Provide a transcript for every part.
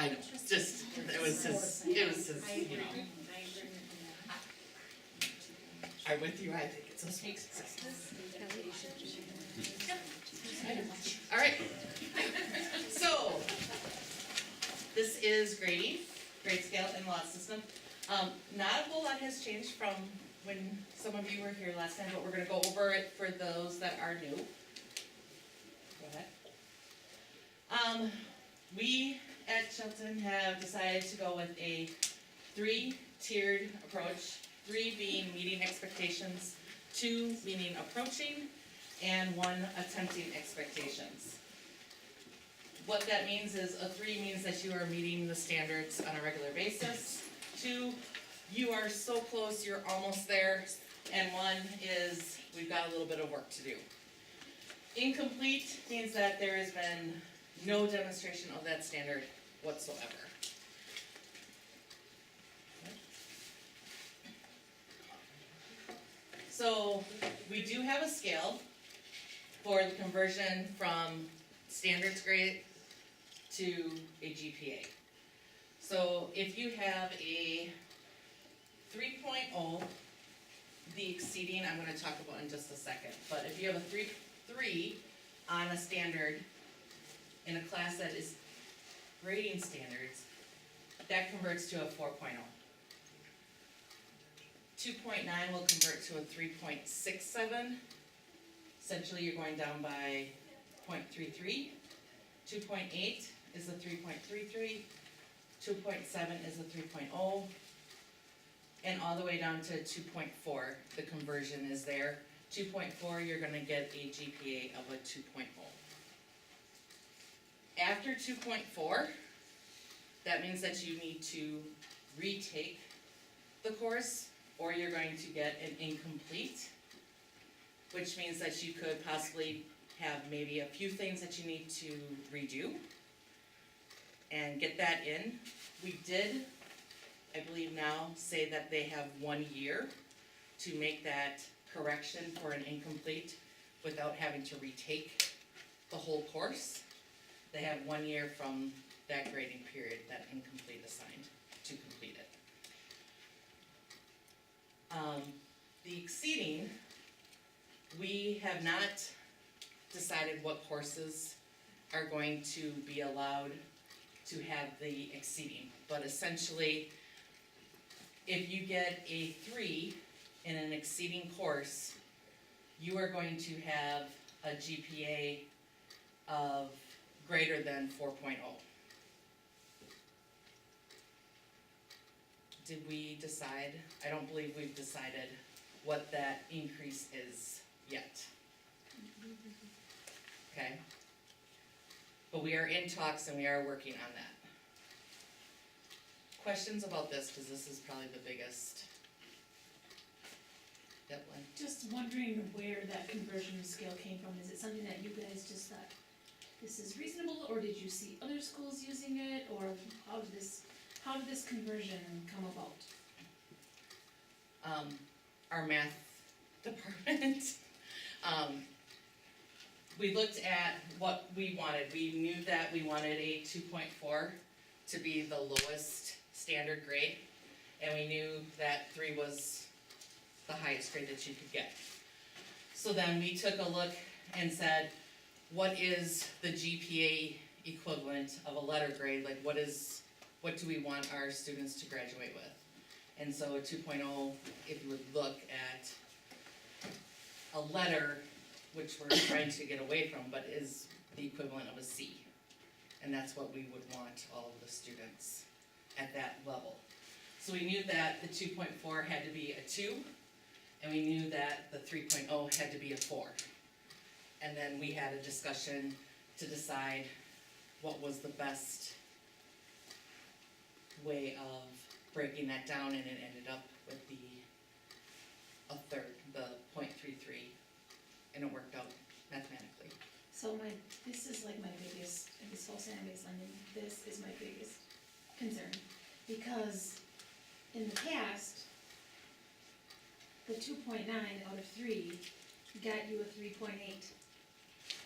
I know, just, it was his, you know. I'm with you, I think it's a small success. All right. So, this is grading, grade scale and Laude system. Not a whole lot has changed from when some of you were here last time, but we're gonna go over it for those that are new. Go ahead. We at Shelton have decided to go with a 3-tiered approach. 3 being meeting expectations, 2 meaning approaching, and 1 attempting expectations. What that means is a 3 means that you are meeting the standards on a regular basis. 2, you are so close, you're almost there. And 1 is we've got a little bit of work to do. Incomplete means that there has been no demonstration of that standard whatsoever. So we do have a scale for the conversion from standards grade to a GPA. So if you have a 3.0, the exceeding I'm going to talk about in just a second, but if you have a 3 on a standard in a class that is grading standards, that converts to a 4.0. 2.9 will convert to a 3.67. Essentially, you're going down by 0.33. 2.8 is a 3.33. 2.7 is a 3.0. And all the way down to 2.4, the conversion is there. 2.4, you're going to get a GPA of a 2.0. After 2.4, that means that you need to retake the course, or you're going to get an incomplete, which means that you could possibly have maybe a few things that you need to redo and get that in. We did, I believe now, say that they have 1 year to make that correction for an incomplete without having to retake the whole course. They have 1 year from that grading period, that incomplete assigned, to complete it. The exceeding, we have not decided what courses are going to be allowed to have the exceeding, but essentially, if you get a 3 in an exceeding course, you are going to have a GPA of greater than 4.0. Did we decide? I don't believe we've decided what that increase is yet. Okay? But we are in talks and we are working on that. Questions about this, because this is probably the biggest. Yep, Lynn? Just wondering where that conversion scale came from. Is it something that you guys just thought this is reasonable, or did you see other schools using it, or how did this conversion come about? Our math department, we looked at what we wanted. We knew that we wanted a 2.4 to be the lowest standard grade, and we knew that 3 was the highest grade that you could get. So then we took a look and said, what is the GPA equivalent of a letter grade? Like what do we want our students to graduate with? And so a 2.0, if you would look at a letter, which we're trying to get away from, but is the equivalent of a C. And that's what we would want all of the students at that level. So we knew that the 2.4 had to be a 2, and we knew that the 3.0 had to be a 4. And then we had a discussion to decide what was the best way of breaking that down, and it ended up with a third, the 0.33, and it worked out mathematically. So this is like my biggest, in this whole Saturday Sunday, this is my biggest concern, because in the past, the 2.9 out of 3 got you a 3.8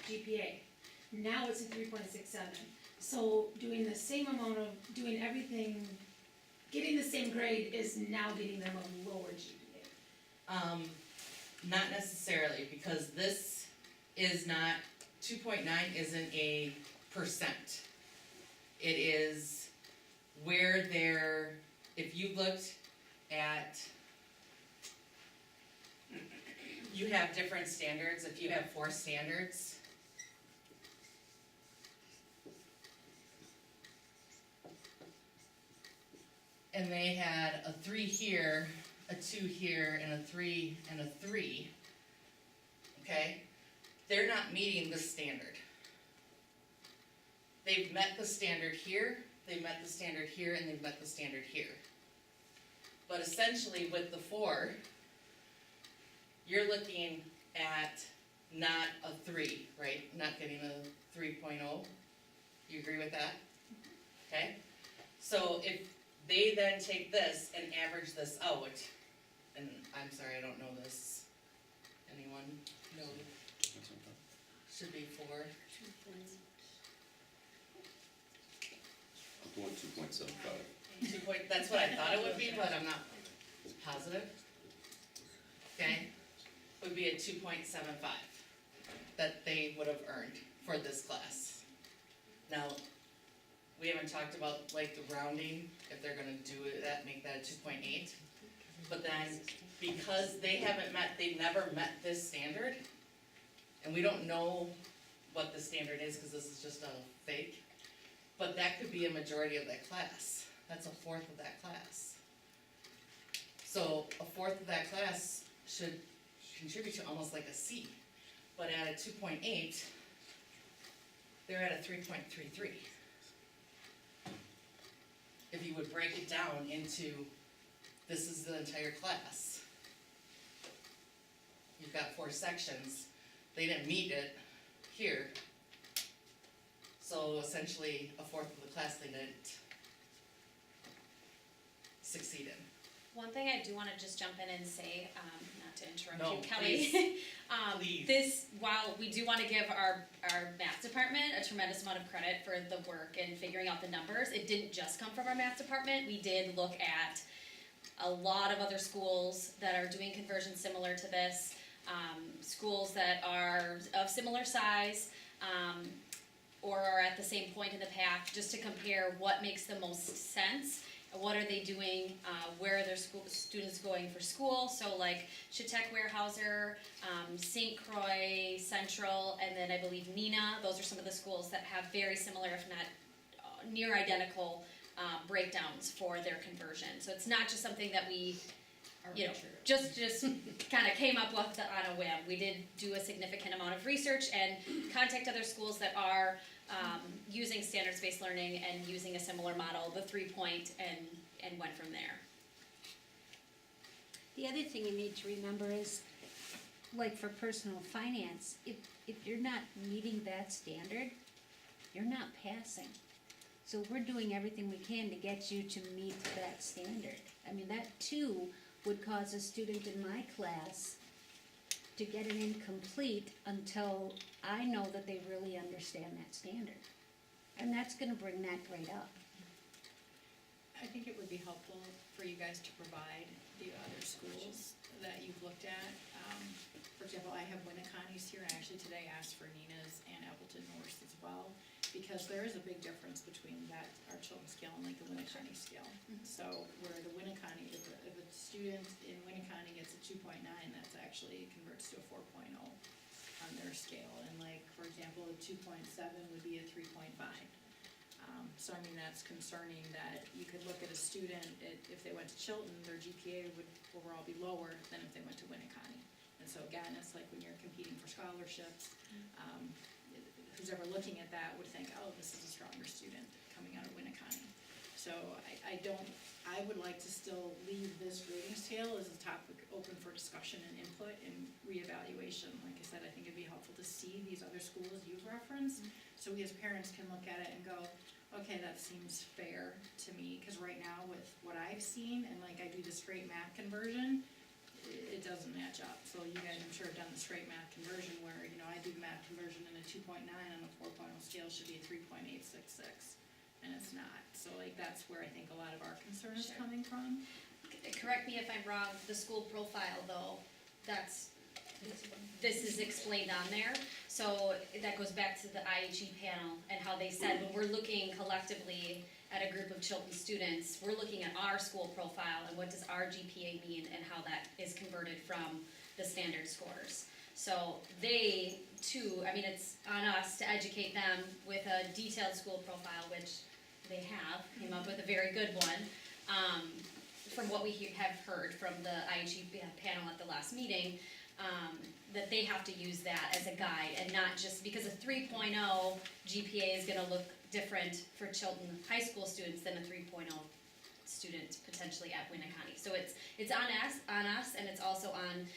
GPA. now it's a 3.67. So doing the same amount of, doing everything, getting the same grade is now getting them a lower GPA. Not necessarily, because this is not, 2.9 isn't a percent. It is where they're, if you looked at, you have different standards, if you have 4 standards. And they had a 3 here, a 2 here, and a 3, and a 3, okay? They're not meeting this standard. They've met the standard here, they've met the standard here, and they've met the standard here. But essentially with the 4, you're looking at not a 3, right? Not getting a 3.0. You agree with that? Okay? So if they then take this and average this out, and I'm sorry, I don't know this. Anyone know? Should be 4. I'm going 2.75. That's what I thought it would be, but I'm not positive. Okay? Would be a 2.75 that they would have earned for this class. Now, we haven't talked about like the rounding, if they're gonna do it, make that a 2.8. But then, because they've never met this standard, and we don't know what the standard is, cause this is just a fake, but that could be a majority of that class. That's a 1/4 of that class. So a 1/4 of that class should contribute to almost like a C, but at a 2.8, they're at a 3.33. If you would break it down into, this is the entire class. You've got 4 sections, they didn't meet it here. So essentially, a 1/4 of the class they didn't succeed in. One thing I do wanna just jump in and say, not to interrupt No, you, Kelly. Please. This, while we do wanna give our math department a tremendous amount of credit for the work and figuring out the numbers, it didn't just come from our math department. We did look at a lot of other schools that are doing conversions similar to this, schools that are of similar size, or are at the same point in the path, just to compare what makes the most sense. What are they doing? Where are their students going for school? So like Chautauqua Weyerhaeuser, St. Croix Central, and then I believe Nina. Those are some of the schools that have very similar, if not near identical, breakdowns for their conversion. So it's not just something that we, just kind of came up with on a whim. We did do a significant amount of research and contact other schools that are using standards-based learning and using a similar model, the 3-point, and went from there. The other thing you need to remember is, like for personal finance, if you're not meeting that standard, you're not passing. So we're doing everything we can to get you to meet that standard. I mean, that too would cause a student in my class to get an incomplete until I know that they really understand that standard. And that's gonna bring that grade up. I think it would be helpful for you guys to provide the other schools that you've looked at. For example, I have Winneconne's here, and actually today asked for Nina's and Appleton North as well, because there is a big difference between that, our children's scale and like the Winneconne scale. So where the Winneconne, if a student in Winneconne gets a 2.9, that's actually converts to a 4.0 on their scale. And like, for example, a 2.7 would be a 3.5. So I mean, that's concerning that you could look at a student, if they went to Chilton, their GPA would overall be lower than if they went to Winneconne. And so again, it's like when you're competing for scholarships, who's ever looking at that would think, oh, this is a stronger student coming out of Winneconne. So I would like to still leave this grading scale as a topic open for discussion and input and reevaluation. Like I said, I think it'd be helpful to see these other schools you've referenced, so we as parents can look at it and go, okay, that seems fair to me, because right now with what I've seen, and like I do the straight math conversion, it doesn't match up. So you guys, I'm sure, have done the straight math conversion where, you know, I do the math conversion and a 2.9 on a 4.0 scale should be a 3.866, and it's not. So like, that's where I think a lot of our concern is Sure. coming from. Correct me if I'm wrong, the school profile though, this is explained on there. So that goes back to the IHE panel and how they said, when we're looking collectively at a group of Chilton students, we're looking at our school profile and what does our GPA mean and how that is converted from the standard scores. So they too, I mean, it's on us to educate them with a detailed school profile, which they have, came up with a very good one. From what we have heard from the IHE panel at the last meeting, that they have to use that as a guide and not just because a 3.0 GPA is gonna look different for Chilton high school students than a 3.0 student potentially at Winnicott. So it's on us and it's also on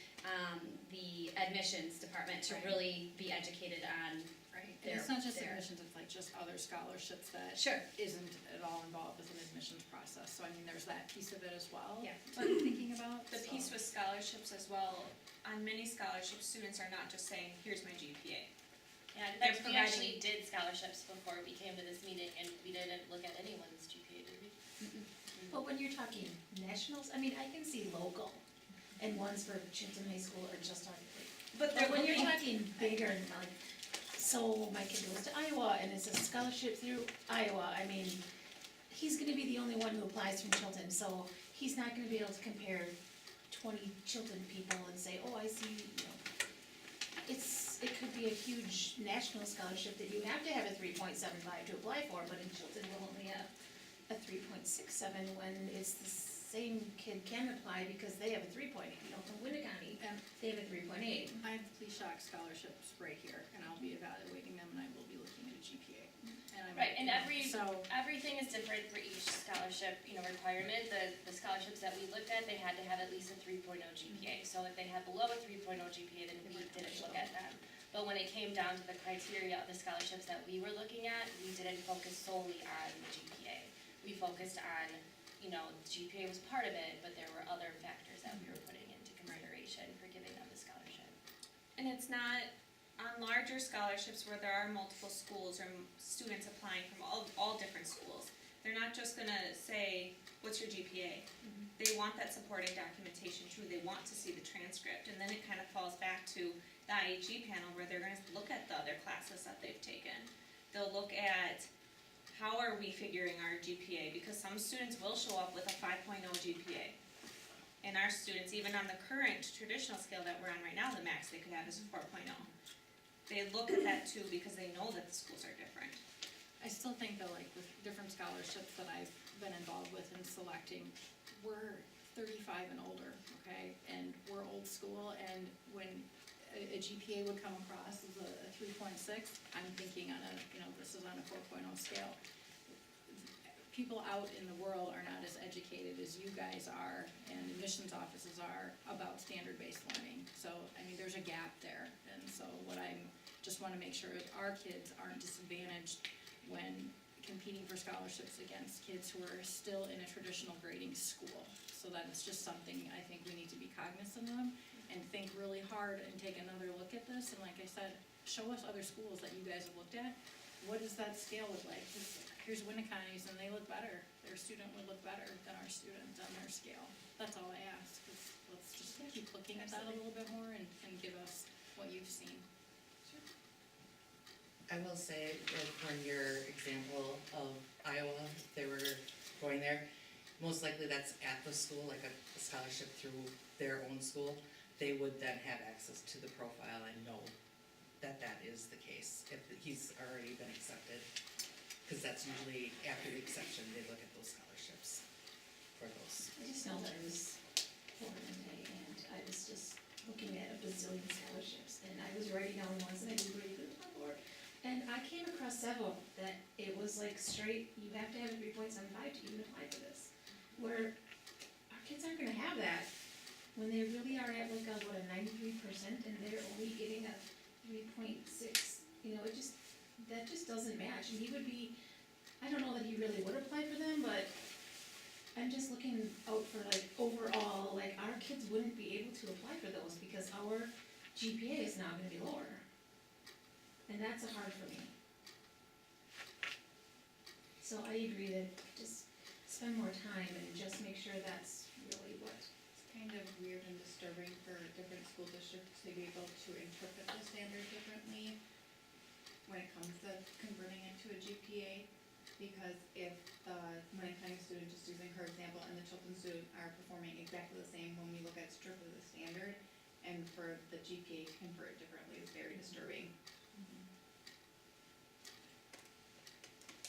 the admissions department to Right. really be educated on. Right. And it's not just Their- admissions, it's like just other scholarships that Sure. isn't at all involved with an admissions process. So I mean, there's that piece of it as well. Yeah. That I'm thinking about. The so. piece with scholarships as well, on many scholarships, students are not just saying, here's my GPA. Yeah, They're we providing- actually did scholarships before we came to this meeting, and we didn't look at anyone's GPA, did we? But when you're talking nationals, I mean, I can see local, and ones for Chinton High School are just on the But But when you're talking bigger, and like, so my kid goes to Iowa and it's a scholarship through Iowa, I mean, he's gonna be the only one who applies from Chilton, so he's not gonna be able to compare 20 Chilton people and say, oh, I see, you know. It could be a huge national scholarship that you have to have a 3.75 to apply for, but in Chilton we'll only have a 3.67 when it's the same kid can apply because they have a 3.8, you know, from Winnicott, And they have a 3.8. I have Police Shock scholarships right here, and I'll be evaluating them, and I will be looking at a GPA. And I'm, Right, and so, everything is different for each scholarship, requirement. The scholarships that we looked at, they had to have at least a 3.0 GPA. So if they had below a 3.0 GPA, then we didn't look at them. But when it came down to the criteria of the scholarships that we were looking at, we didn't focus solely on the GPA. We focused on, GPA was part of it, but there were other factors that we were putting into consideration for giving them the scholarship. And it's not, on larger scholarships where there are multiple schools or students applying from all different schools, they're not just gonna say, what's your GPA? They want that supporting documentation too, they want to see the transcript, and then it kind of falls back to the IHE panel where they're gonna look at the other classes that they've taken. They'll look at, how are we figuring our GPA, because some students will show up with a 5.0 GPA. And our students, even on the current traditional scale that we're on right now, the max they could have is a 4.0. They look at that too because they know that the schools are different. I still think that like with different scholarships that I've been involved with in selecting, we're 35 and older, okay? And we're old school, and when a GPA would come across as a 3.6, I'm thinking on a, this is on a 4.0 scale. People out in the world are not as educated as you guys are, and admissions offices are, about standard-based learning. So, I mean, there's a gap there, and so just wanna make sure that our kids aren't disadvantaged when competing for scholarships against kids who are still in a traditional grading school. So that is just something I think we need to be cognizant of, and think really hard and take another look at this, and like I said, show us other schools that you guys have looked at. What does that scale look like? Here's Winnicotts, and they look better, their student would look better than our student on their scale. That's all I ask, is let's just keep looking at that a little bit more and give us what you've seen. I will say, like, from your example of Iowa, if they were going there, most likely that's at the school, like a scholarship through their own school. They would then have access to the profile and know that that is the case, if he's already been accepted. Cause that's usually after the exception, they look at those scholarships for those. I just know that I was poor one day and I was just looking at a bazillion scholarships and I was writing down ones that I was really good for. And I came across several that it was like straight, you have to have a 3.75 to even apply for this. Where our kids aren't gonna have that when they really are at like a 93% and they're only getting a 3.6, that just doesn't match. And he would be, I don't know that he really would apply for them, but I'm just looking out for like overall, like our kids wouldn't be able to apply for those because our GPA is now gonna be lower. And that's a hard for me. So I agree that just spend more time and just make sure that's really what. It's kind of weird and disturbing for different school districts to be able to interpret the standard differently when it comes to converting into a GPA. Because if the Money County student, just using her example, and the Chilton student are performing exactly the same when we look at strictly the standard, and for the GPA to convert differently is very disturbing.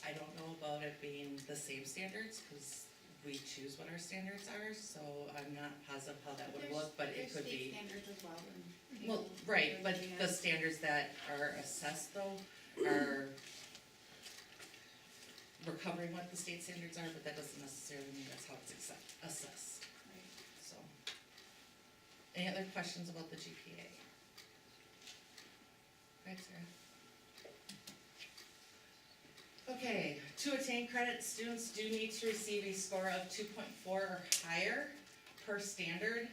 I don't know about it being the same standards, cause we choose what our standards are, so I'm not positive how that would look, but it could be. There's state standards as well, and. Well, right, but the standards that are assessed though are, we're covering what the state standards are, but that doesn't necessarily mean that's how it's assessed, so. Any other questions about the GPA? Right, Sarah? Okay, to attain credit, students do need to receive a score of 2.4 or higher per standard,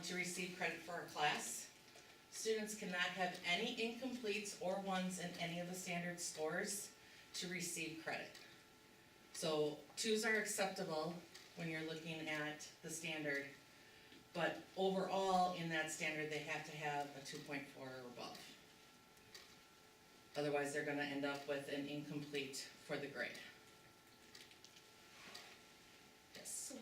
to receive credit for a class. Students cannot have any incompletes or ones in any of the standard scores to receive credit. So 2s are acceptable when you're looking at the standard, but overall in that standard, they have to have a 2.4 or above. Otherwise, they're gonna end up with an incomplete for the grade. Yes. So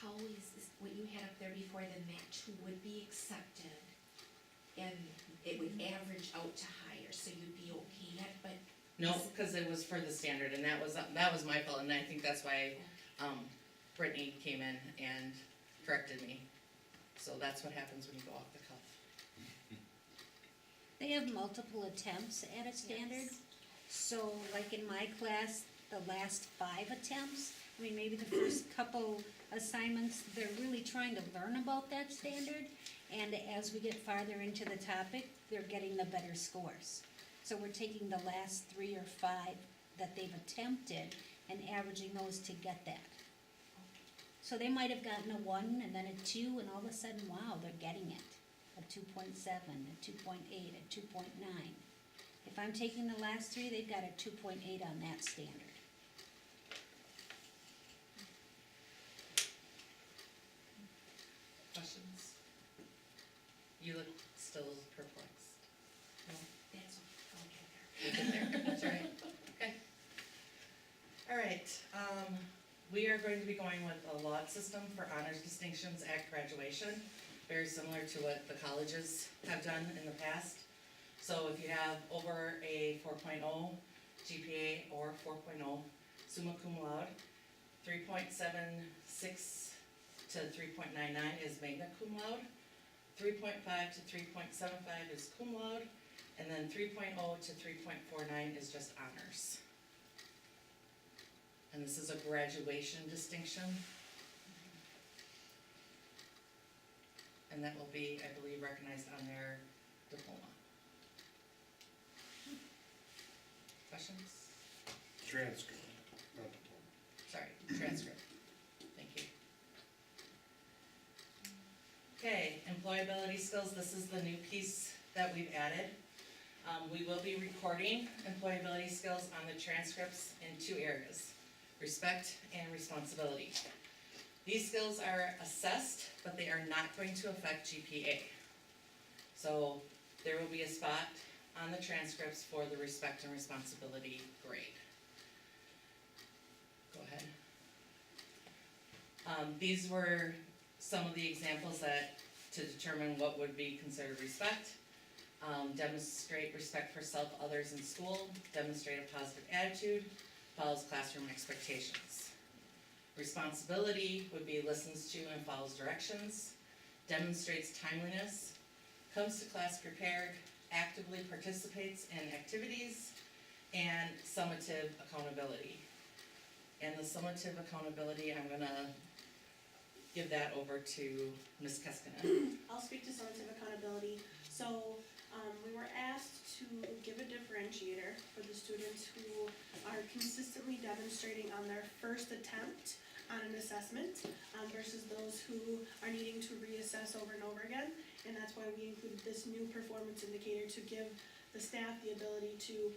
how is this, what you had up there before, then that 2 would be accepted and it would average out to higher, so you'd be okay at, but No, cause it was for the standard, and that was my fault, and I think that's why, Brittany came in and corrected me. So that's what happens when you go off the cuff. They have multiple attempts at a standard. So like in my class, the last 5 attempts, I mean, maybe the first couple assignments, they're really trying to learn about that standard. And as we get farther into the topic, they're getting the better scores. So we're taking the last 3 or 5 that they've attempted and averaging those to get that. So they might have gotten a 1 and then a 2, and all of a sudden, wow, they're getting it. A 2.7, a 2.8, a 2.9. If I'm taking the last 3, they've got a 2.8 on that standard. Questions? You look still perplexed. No? that's, okay. You get there, that's all right. Okay. All right, we are going to be going with a Laude system for honors distinctions at graduation, very similar to what the colleges have done in the past. So if you have over a 4.0 GPA or 4.0 summa cum laude, 3.76 to 3.99 is magna cum laude, 3.5 to 3.75 is cum laude, and then 3.0 to 3.49 is just honors. And this is a graduation distinction. And that will be, I believe, recognized on their diploma. Questions? Transcript, not diploma. Sorry, transcript. Thank you. Okay, employability skills, this is the new piece that we've added. We will be recording employability skills on the transcripts in 2 areas, respect and responsibility. These skills are assessed, but they are not going to affect GPA. So there will be a spot on the transcripts for the respect and responsibility grade. Go ahead. These were some of the examples that, to determine what would be considered respect. Demonstrate respect for self, others, in school. Demonstrate a positive attitude. Follows classroom expectations. Responsibility would be listens to and follows directions. Demonstrates timeliness. Comes to class prepared. Actively participates in activities. And summative accountability. And the summative accountability, I'm gonna give that over to Ms. Keskinen. I'll speak to summative accountability. So, We were asked to give a differentiator for the students who are consistently demonstrating on their first attempt on an assessment, versus those who are needing to reassess over and over again. And that's why we included this new performance indicator to give the staff the ability to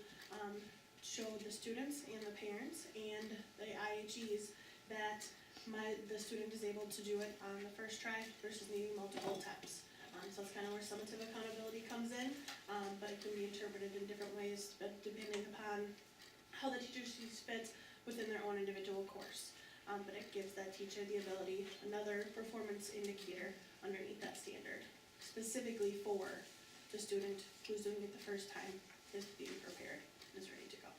show the students and the parents and the IHEs that the student is able to do it on the first try versus needing multiple attempts. So that's kind of where summative accountability comes in, but it can be interpreted in different ways, depending upon how the teacher sees fit within their own individual course. But it gives that teacher the ability, another performance indicator underneath that standard, specifically for the student who's doing it the first time, is being prepared, is ready to go.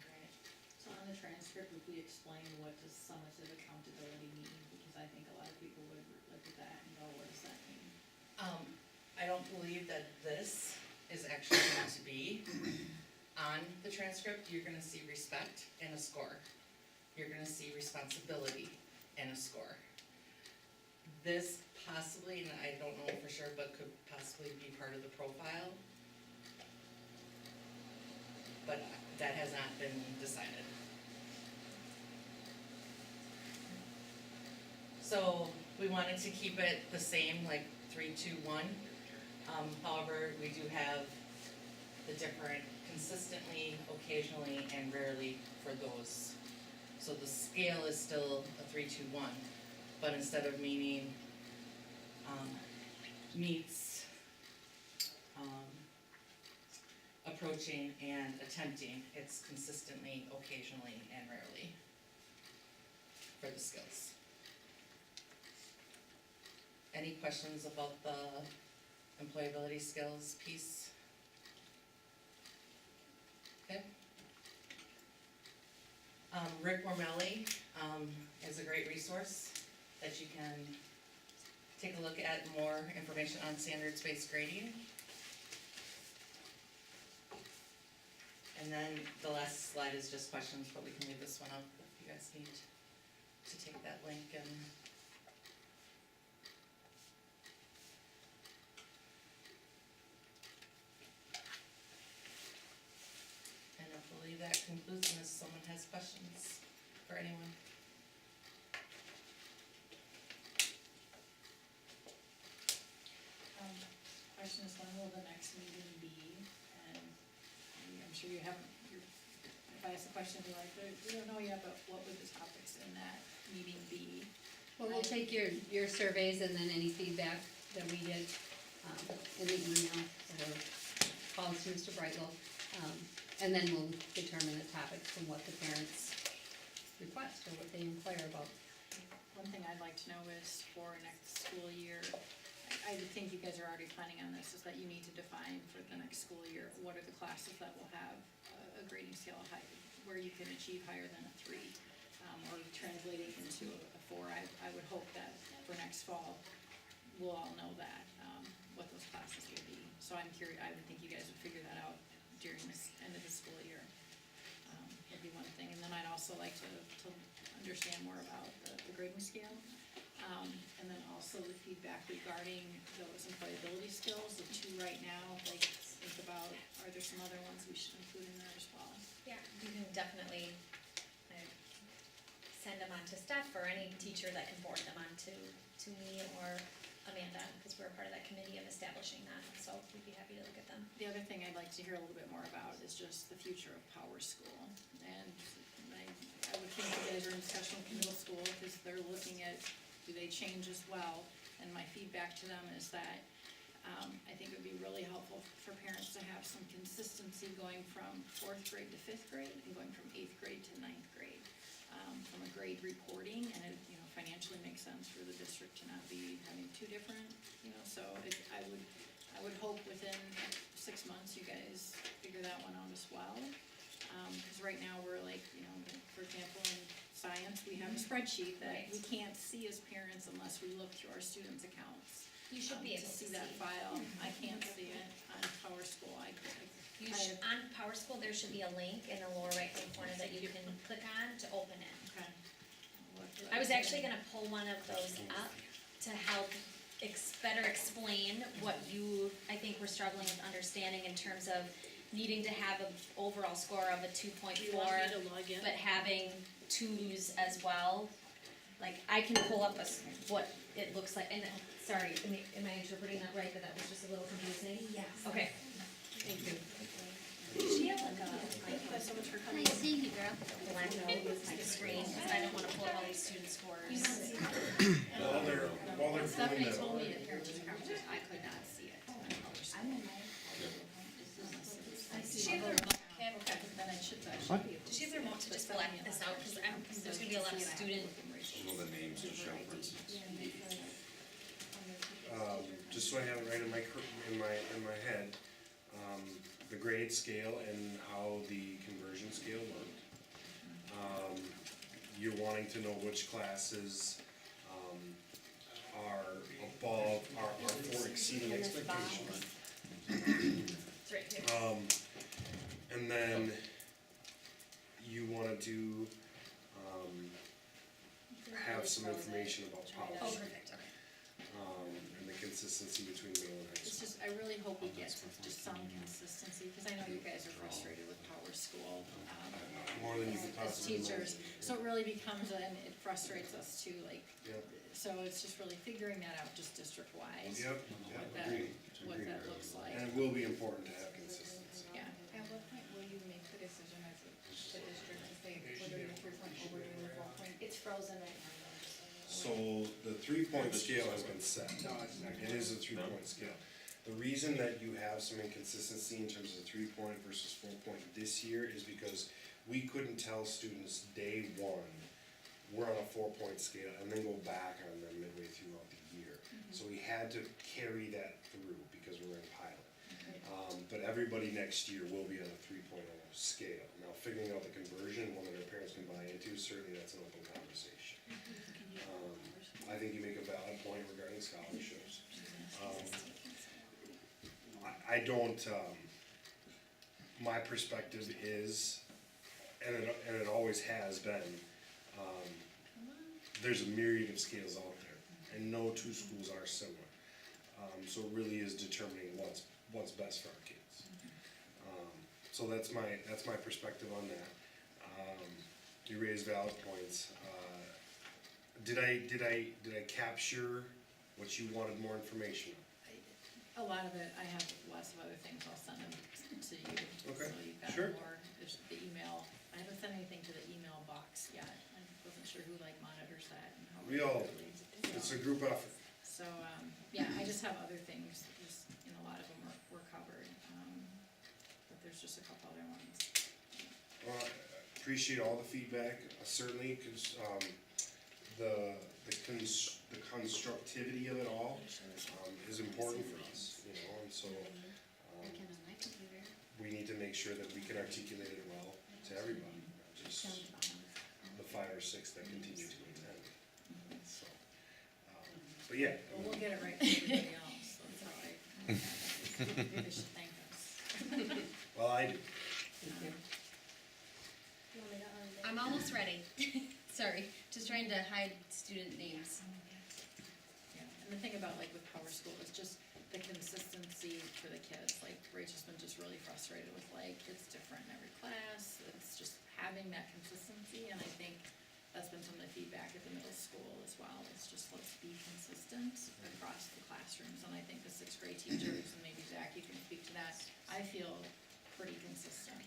Great. So on the transcript, would we explain what does summative accountability mean? Because I think a lot of people would look at that and go, what does that mean? I don't believe that this is actually going to be on the transcript. You're gonna see respect and a score. You're gonna see responsibility and a score. This possibly, and I don't know for sure, but could possibly be part of the profile. But that has not been decided. So we wanted to keep it the same, like 3, 2, 1. However, we do have the different consistently, occasionally, and rarely for those. So the scale is still a 3, 2, 1, but instead of meaning meets, approaching and attempting, it's consistently, occasionally, and rarely for the skills. Any questions about the employability skills piece? Okay. Rick Wormelli is a great resource that you can take a look at, more information on standards-based grading. And then the last slide is just questions, but we can leave this one up if you guys need to take that link and I believe that concludes unless someone has questions for anyone. Question is, when will the next meeting be? And I'm sure you haven't, if I ask the question, you're like, we don't know yet, but what would the topics in that meeting be? Well, we'll take your surveys and then any feedback that we get, in the email, or call to Mr. Brightwell. And then we'll determine the topics from what the parents request or what they inquire about. One thing I'd like to know is for next school year, I would think you guys are already planning on this, is that you need to define for the next school year, what are the classes that will have a grading scale of high, where you can achieve higher than a 3, or translating into a 4. I would hope that for next fall, we'll all know that, what those classes will be. So I'm curious, I would think you guys would figure that out during this end of the school year. Would be one thing, and then I'd also like to understand more about the grading scale. And then also the feedback regarding those employability skills, the 2 right now, like think about, are there some other ones we should include in there as well? Yeah, you can definitely send them on to Steph or any teacher that can forward them on to me or Amanda, because we're a part of that committee of establishing that, so we'd be happy to look at them. The other thing I'd like to hear a little bit more about is just the future of Power School. And I would think you guys are in discussion with middle school, because they're looking at, do they change as well? And my feedback to them is that I think it would be really helpful for parents to have some consistency going from 4th grade to 5th grade and going from 8th grade to 9th grade. From a grade reporting, and it, financially makes sense for the district to not be having 2 different, so I would hope within 6 months you guys figure that one out as well. Because right now we're like, for example, in science, we have a spreadsheet that we can't see as parents unless we look through our students' accounts. You should be able to see that file. I can't see it on Power School. On Power School, there should be a link in the lower right-hand corner that you can click on to open it. Okay. I was actually gonna pull one of those up to help better explain what you, I think we're struggling with understanding in terms of needing to have an overall score of a 2.4, but having twos as well. Like, I can pull up what it looks like, and, sorry, am I interpreting that right, that was just a little confusing? Yes. Okay, thank you. She had like a, thank you guys so much for coming. Nice seeing you, girl. Black out my screen, because I don't wanna pull up all these student scores. While they're doing Stephanie that, told me at parent-teacher conference, I could not see it. She have their Okay, then I should, Does she have their remote to just black this out, because there's gonna be a lot of student. Know the names to show, for instance. just so I have it right in my head, the grade scale and how the conversion scale worked. You're wanting to know which classes, are above, are for exceeding expectations. It's right here. And then you wanna do, have some information about Oh, policy, perfect, okay. and the consistency between middle and high it's school. just, I really hope we get just some consistency, because I know you guys are frustrated with Power School, More than you could as possibly teachers. imagine. So it really becomes, and it frustrates us too, like, Yep, so it's just really figuring that out just district-wise. yep, What that, agreed, what agreed. that looks like, And it will be important to have consistency. yeah. At what point will you make the decision as a district to say, we're doing a 3.0, we're doing a 4.0? It's frozen right now. So the 3-point scale has been set. It is a 3-point scale. The reason that you have some inconsistency in terms of 3-point versus 4-point this year is because we couldn't tell students day one, we're on a 4-point scale, and then go back on them midway throughout the year. So we had to carry that through because we're in pilot. But everybody next year will be on a 3.0 scale. Now, figuring out the conversion, one that our parents can buy into, certainly that's an open conversation. I think you make a valid point regarding scholarships. I don't, my perspective is, and it always has been, there's a myriad of scales out there, and no two schools are similar. So it really is determining what's best for our kids. So that's my perspective on that. You raise valid points. Did I capture what you wanted more information on? A lot of it, I have lots of other things, I'll send them to you. Okay, So you've got sure. more, there's the email, I haven't sent anything to the email box yet, I wasn't sure who like monitors that and how. We all- regularly. It's a group effort. So, yeah, I just have other things, just, a lot of them were covered, but there's just a couple other ones. Well, I appreciate all the feedback, certainly, cause, the constructivity of it all, is important for us, and so, Working on my computer. we need to make sure that we can articulate it well to everybody, not just the 5 or 6 that continue to attend. So, but yeah. Well, we'll get it right for everybody else, that's how they should thank us. Well, I do. I'm almost ready. Sorry, just trying to hide student names. Yeah, and the thing about like with Power School is just the consistency for the kids, like Rachel's been just really frustrated with like, it's different in every class, it's just having that consistency, and I think that's been some of the feedback at the middle school as well, it's just let's be consistent across the classrooms, and I think the 6th grade teachers, and maybe Zach, you can speak to that, I feel pretty consistent,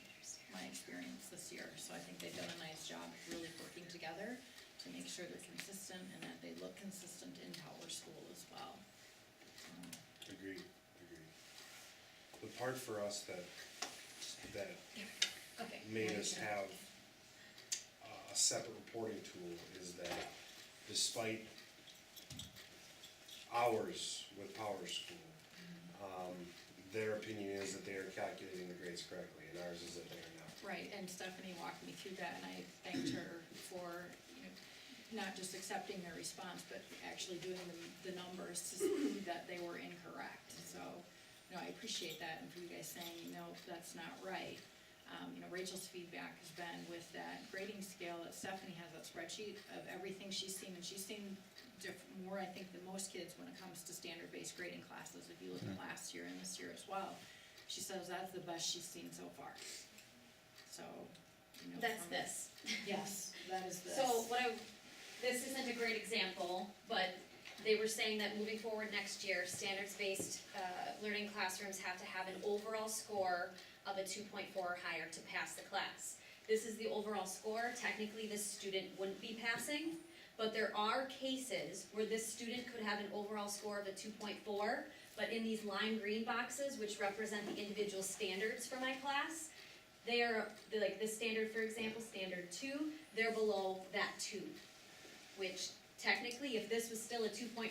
my experience this year, so I think they've done a nice job really working together to make sure they're consistent and that they look consistent in Power School as well. Agreed. The part for us that Okay. made us have a separate reporting tool is that despite ours with Power School, their opinion is that they are calculating the grades correctly, and ours is that they are not. Right, and Stephanie walked me through that, and I thanked her for, not just accepting their response, but actually doing the numbers to see that they were incorrect. So, I appreciate that, and for you guys saying, no, that's not right. Rachel's feedback has been with that grading scale, that Stephanie has that spreadsheet of everything she's seen, and she's seen more, I think, than most kids when it comes to standard-based grading classes, if you look at last year and this year as well. She says that's the best she's seen so far, so, That's from- this. Yes, that is this. So this isn't a great example, but they were saying that moving forward next year, standards-based, learning classrooms have to have an overall score of a 2.4 or higher to pass the class. This is the overall score. Technically, this student wouldn't be passing, but there are cases where this student could have an overall score of a 2.4, but in these lime green boxes, which represent the individual standards for my class, they're like the standard, for example, standard 2, they're below that 2, which technically, if this was still a 2.4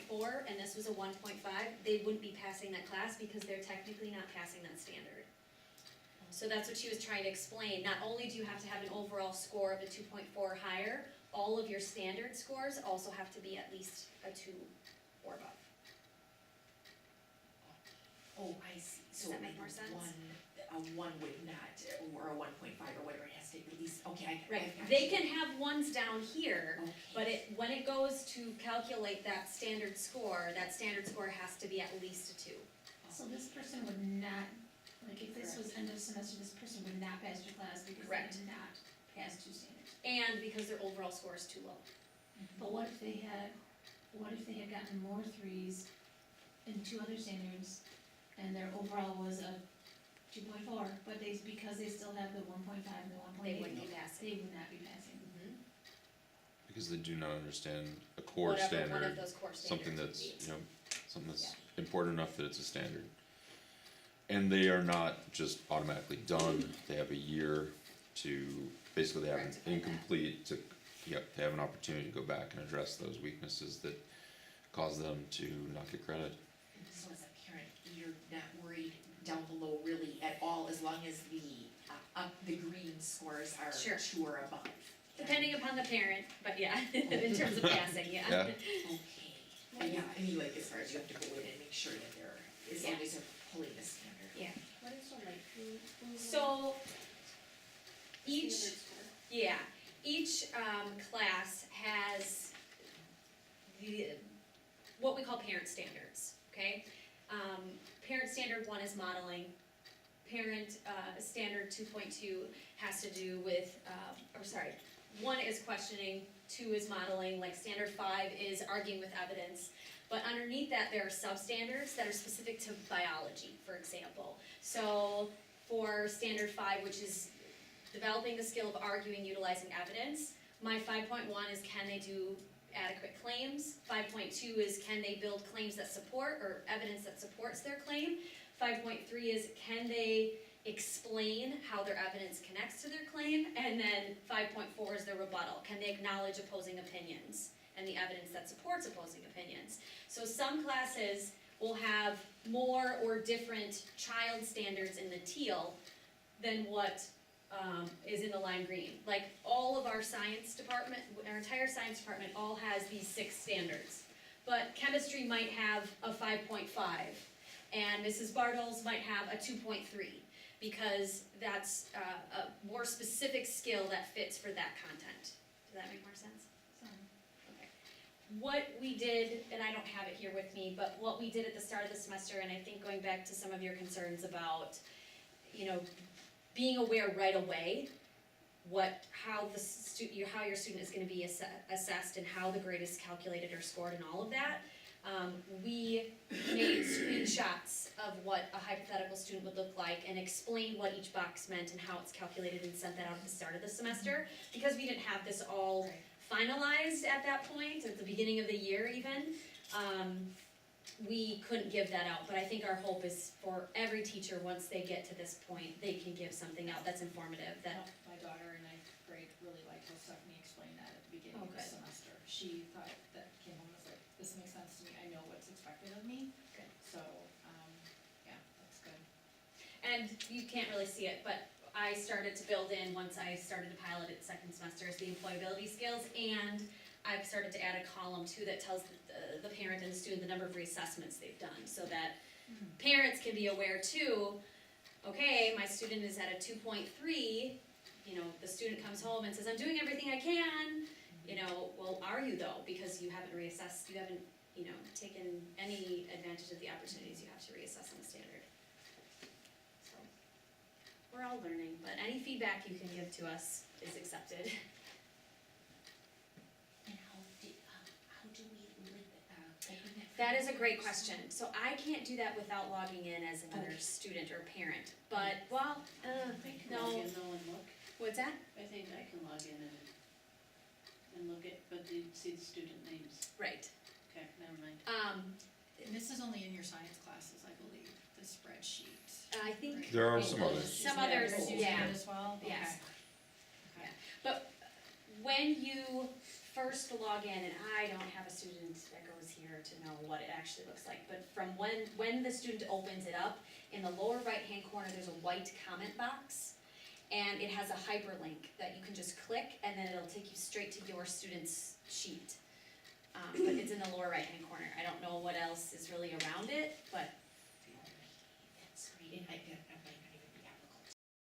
and this was a 1.5, they wouldn't be passing that class because they're technically not passing that standard. So that's what she was trying to explain. Not only do you have to have an overall score of a 2.4 or higher, all of your standard scores also have to be at least a 2 or above. Oh, I see, so Does that make more sense? a one would not, or a 1.5 or whatever, it has to be at least, okay, I Right, got they you. can have ones down here, Okay. but when it goes to calculate that standard score has to be at least a 2. So this person would not, like if this was end of semester, this person would not pass your class because they Correct. did not pass 2 standards. And because their overall score is too low. But what if they had gotten more 3s in 2 other standards, and their overall was a 2.4, but because they still have the 1.5 and the 1.8. They wouldn't be passing. They would not be passing. Because they do not understand a core Whatever one of standard, those core standards something would that's, be. something that's important enough that it's a standard. And they are not just automatically done, they have a year to, basically they have an Rectify that. incomplete, they have an opportunity to go back and address those weaknesses that cause them to not get credit. So as a parent, you're not worried down below really at all, as long as the green scores are Sure. 2 or above. Depending upon the parent, but yeah, in terms of passing, yeah. Yeah. Okay, yeah, I mean, like, as far as you have to go in and make sure that they're, as long as they're pulling the standard. Yeah. What is the light blue? So, each, Standard score. yeah, each class has what we call parent standards, okay? Parent standard 1 is modeling. Parent standard 2.2 has to do with, 1 is questioning, 2 is modeling, like standard 5 is arguing with evidence. But underneath that, there are substandards that are specific to biology, for example. So for standard 5, which is developing the skill of arguing utilizing evidence, my 5.1 is can they do adequate claims. 5.2 is can they build claims that support, or evidence that supports their claim. 5.3 is can they explain how their evidence connects to their claim. And then 5.4 is the rebuttal. Can they acknowledge opposing opinions and the evidence that supports opposing opinions. So some classes will have more or different child standards in the teal than what is in the lime green. Like all of our science department, our entire science department all has these 6 standards. But chemistry might have a 5.5 and Mrs. Bartles might have a 2.3 because that's a more specific skill that fits for that content. Does that make more sense? What we did, and I don't have it here with me, but what we did at the start of the semester, and I think going back to some of your concerns about, being aware right away how your student is going to be assessed and how the grade is calculated or scored and all of that. We made screenshots of what a hypothetical student would look like and explained what each box meant and how it's calculated and sent that out at the start of the semester because we didn't have this all finalized at that point, at the beginning of the year even. We couldn't give that out, but I think our hope is for every teacher, once they get to this point, they can give something out that's informative, that. My daughter in 9th grade really liked how Stephanie explained that at the beginning Oh, of the good. semester. She thought that came home and was like, this makes sense to me, I know what's expected of me. Good. So, yeah, that's good. And you can't really see it, but I started to build in, once I started to pilot it second semester, is the employability skills, and I've started to add a column too that tells the parent and the student the number of reassessments they've done, so that parents can be aware too, okay, my student is at a 2.3, you know, the student comes home and says, I'm doing everything I can, you know, well, are you though? Because you haven't reassessed, you haven't, you know, taken any advantage of the opportunities you have to reassess on the standard. So, we're all learning, but any feedback you can give to us is accepted. And how do we open that? That is a great question. So I can't do that without logging in as another student or parent, but, well, no. Log in though and look, What's that? I think I can log in and look at, but you see the student names, Right. okay, never mind. And this is only in your science classes, I believe, the spreadsheet. I think. There are some others. Some others, Others using yeah. it as well? Yes. Okay. But when you first log in, and I don't have a student that goes here to know what it actually looks like, but from when the student opens it up, in the lower right-hand corner, there's a white comment box, and it has a hyperlink that you can just click, and then it'll take you straight to your student's sheet. But it's in the lower right-hand corner. I don't know what else is really around it, but That's right, I